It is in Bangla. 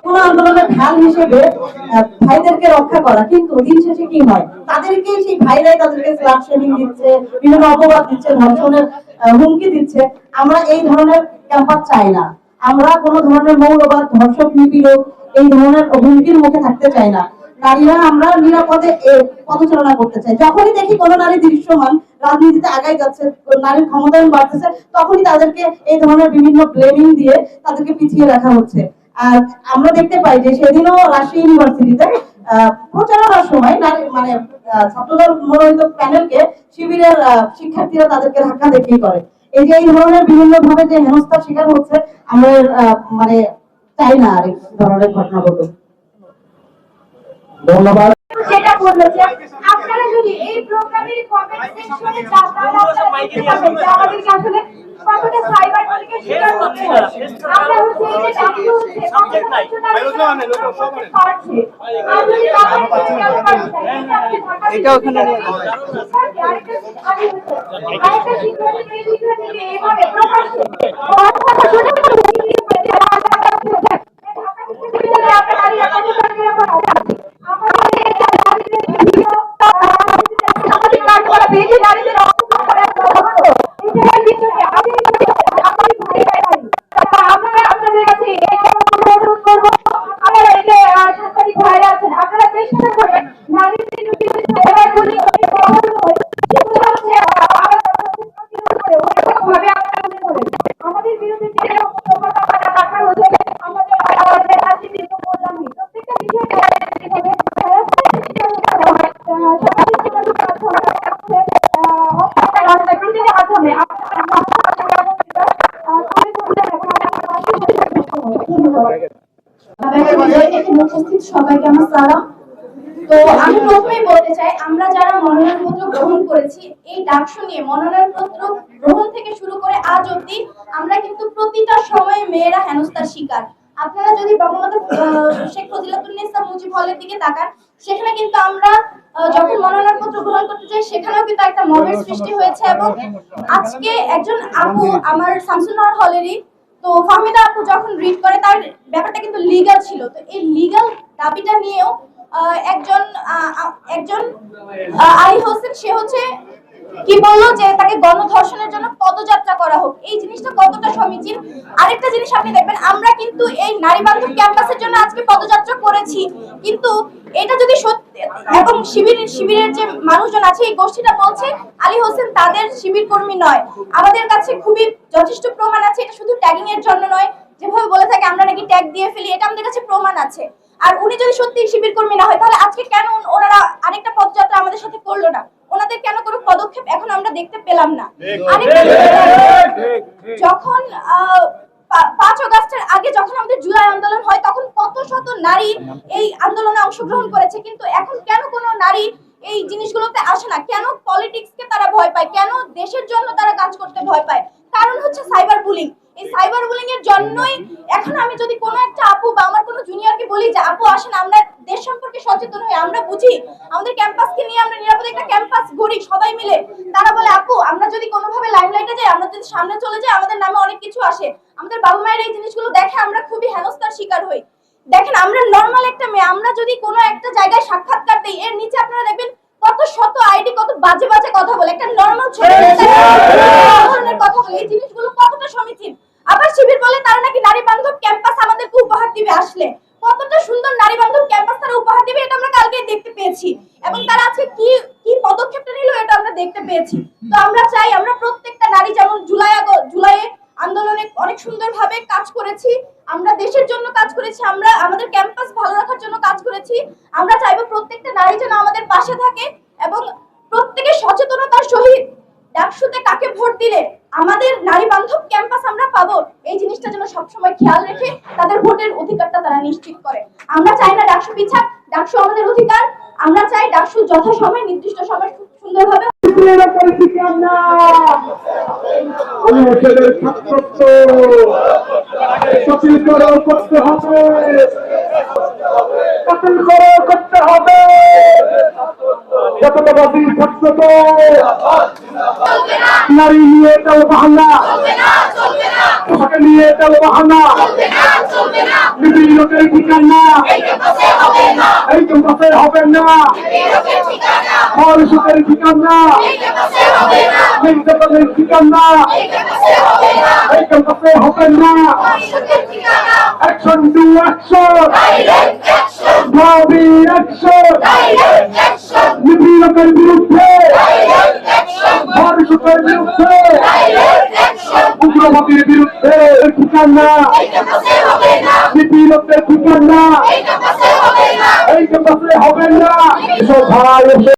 কোন আন্দোলনের ঢাল হিসেবে ভাইদেরকে রক্ষা করা, কিন্তু দিন শেষে কি হয়, তাদেরকে সেই ভাইরাই তাদেরকে স্ল্যাপ শেমিং দিচ্ছে, বিভিন্ন অপবাদ দিচ্ছে, ধর্ষণের হুমকি দিচ্ছে। আমরা এই ধরনের ক্যাম্পাস চাই না। আমরা কোনো ধরনের মৌলবাদ, ধর্ষক, নিপীড়ক এই ধরনের হুমকির মুখে থাকতে চাই না। নারীরা আমরা নিরাপদে পদচারণা করতে চাই। যখনই দেখি কোনো নারী দৃশ্যমান রাজনীতিতে আগাই যাচ্ছে, নারীর ক্ষমতায়ন বাড়তেছে, তখনই তাদেরকে এই ধরনের বিভিন্ন ব্লেমিং দিয়ে তাদেরকে পিছিয়ে রাখা হচ্ছে। আর আমরা দেখতে পাই যে সেদিনও রাজশাহী ইউনিভার্সিটিতে প্রচারণার সময় নারী মানে ছাত্রদল মনোনীত প্যানেলকে শিবিরের শিক্ষার্থীরা তাদেরকে ধাক্কা দেখিয়ে করে। এই যে এই ধরনের বিভিন্ন ভাবে যে হেনস্থার শিকার হচ্ছে, আমরা মানে চাই না আর এই ধরনের ঘটনা ঘটুক। ধন্যবাদ। যেটা বললো যে আপনারা যদি এই প্রোগ্রামের কমেন্ট সেকশনে যান তাহলে আপনারা দেখতে পাবেন যে আমাদেরকে আসলে কতটা সাইবার বুলিংয়ের শিকার হতে হয়। আমরা হচ্ছে এই যে ডাক্তার হচ্ছে পারছে আর যদি এটা ওখানে নিয়ে আরেকটা শিক্ষার্থী এইভাবে প্রকাশ্যে সবাইকে আমার সালাম। তো আমি প্রথমেই বলতে চাই, আমরা যারা মনোনয়নপত্র গ্রহণ করেছি, এই ডাকসু নিয়ে মনোনয়নপত্র গ্রহণ থেকে শুরু করে আজ অবধি আমরা কিন্তু প্রতিটা সময়ে মেয়েরা হেনস্থার শিকার। আপনারা যদি বঙ্গবন্ধু শেখ ফজিলাতুন্নেসা মুজিব হলের দিকে তাকান, সেখানে কিন্তু আমরা যখন মনোনয়নপত্র গ্রহণ করতে যাই সেখানেও কিন্তু একটা মবের সৃষ্টি হয়েছে। এবং আজকে একজন আপু আমার শামসুন্নাহর হলেরই, তো ফাহমিদা আপু যখন রিড করে তার ব্যাপারটা কিন্তু লিগ্যাল ছিল। তো এই লিগ্যাল দাবিটা নিয়েও একজন আলী হোসেন সে হচ্ছে কি বললো যে তাকে গণধর্ষণের জন্য পদযাত্রা করা হোক। এই জিনিসটা কতটা সমীচীন। আরেকটা জিনিস আপনি দেখবেন, আমরা কিন্তু এই নারী বান্ধব ক্যাম্পাসের জন্য আজকে পদযাত্রা করেছি, কিন্তু এটা যদি সত্যি এবং শিবিরের যে মানুষজন আছে এই গোষ্ঠীটা বলছে আলী হোসেন তাদের শিবির কর্মী নয়, আমাদের কাছে খুবই যথেষ্ট প্রমাণ আছে। এটা শুধু ট্যাগিং এর জন্য নয়, যেভাবে বলে থাকে আমরা নাকি ট্যাগ দিয়ে ফেলি, এটা আমাদের কাছে প্রমাণ আছে। আর উনি যদি সত্যি শিবির কর্মী না হয়, তাহলে আজকে কেন ওনারা আরেকটা পদযাত্রা আমাদের সাথে করলো না? ওনাদের কেন কোনো পদক্ষেপ এখন আমরা দেখতে পেলাম না? যখন 5 আগস্টের আগে যখন আমাদের জুলাই আন্দোলন হয়, তখন কত শত নারী এই আন্দোলনে অংশগ্রহণ করেছে, কিন্তু এখন কেন কোনো নারী এই জিনিসগুলোতে আসে না? কেন পলিটিক্সকে তারা ভয় পায়? কেন দেশের জন্য তারা কাজ করতে ভয় পায়? কারণ হচ্ছে সাইবার বুলিং। এই সাইবার বুলিং এর জন্যই এখন আমি যদি কোনো একটা আপু বা আমার কোনো জুনিয়রকে বলি যে আপু আসেন আমরা দেশ সম্পর্কে সচেতন হই, আমরা বুঝি, আমাদের ক্যাম্পাসকে নিয়ে আমরা নিরাপদে একটা ক্যাম্পাস গড়ি সবাই মিলে, তারা বলে আপু আমরা যদি কোনোভাবে লাইমলাইটে যাই, আমরা যদি সামনে চলে যাই, আমাদের নামে অনেক কিছু আসে, আমাদের বাবা মায়ের এই জিনিসগুলো দেখে আমরা খুবই হেনস্থার শিকার হই। দেখেন আমরা নর্মাল একটা মেয়ে, আমরা যদি কোনো একটা জায়গায় সাক্ষাৎকার দিই, এর নিচে আপনারা দেখবেন কত শত আইডি কত বাজে বাজে কথা বলে, একটা নর্মাল ছোট ধরনের কথা বলে। এই জিনিসগুলো কতটা সমীচীন। আবার শিবির বলে তারা নাকি নারী বান্ধব ক্যাম্পাস আমাদেরকে উপহার দিবে। আসলে কতটা সুন্দর নারী বান্ধব ক্যাম্পাস তারা উপহার দিবে, এটা আমরা কালকে দেখতে পেয়েছি। এবং তারা আজকে কি কি পদক্ষেপটা নিল এটা আমরা দেখতে পেয়েছি। তো আমরা চাই আমরা প্রত্যেকটা নারী যেমন জুলাই আন্দোলনে অনেক সুন্দরভাবে কাজ করেছি, আমরা দেশের জন্য কাজ করেছি, আমরা আমাদের ক্যাম্পাস ভালো রাখার জন্য কাজ করেছি, আমরা চাইবো প্রত্যেকটা নারী যেন আমাদের পাশে থাকে এবং প্রত্যেকের সচেতনতার সহিত ডাকসুতে কাকে ভোট দিলে আমাদের নারী বান্ধব ক্যাম্পাস আমরা পাবো, এই জিনিসটা যেন সবসময় খেয়াল রেখে তাদের ভোটের অধিকারটা তারা নিশ্চিত করে। আমরা চাই না ডাকসু পিছাক, ডাকসু আমাদের অধিকার। আমরা চাই ডাকসু যথাসময়ে নির্দিষ্ট সময় সুন্দরভাবে করতে হবে। নারী নিয়ে বাংলা তোমাকে নিয়ে চল বাহানা নিপীড়কের ঠিকানা এই ক্যাম্পাসে হবে না মানুষের ঠিকানা নির্যাতনের ঠিকানা এই ক্যাম্পাসে হবে না অ্যাকশন টু অ্যাকশন ভাবি অ্যাকশন নিপীড়কের বিরুদ্ধে মানুষের বিরুদ্ধে উগ্রবাদীর বিরুদ্ধে ঠিকানা নিপীড়কের ঠিকানা এই ক্যাম্পাসে হবে না এসো ভাই এসে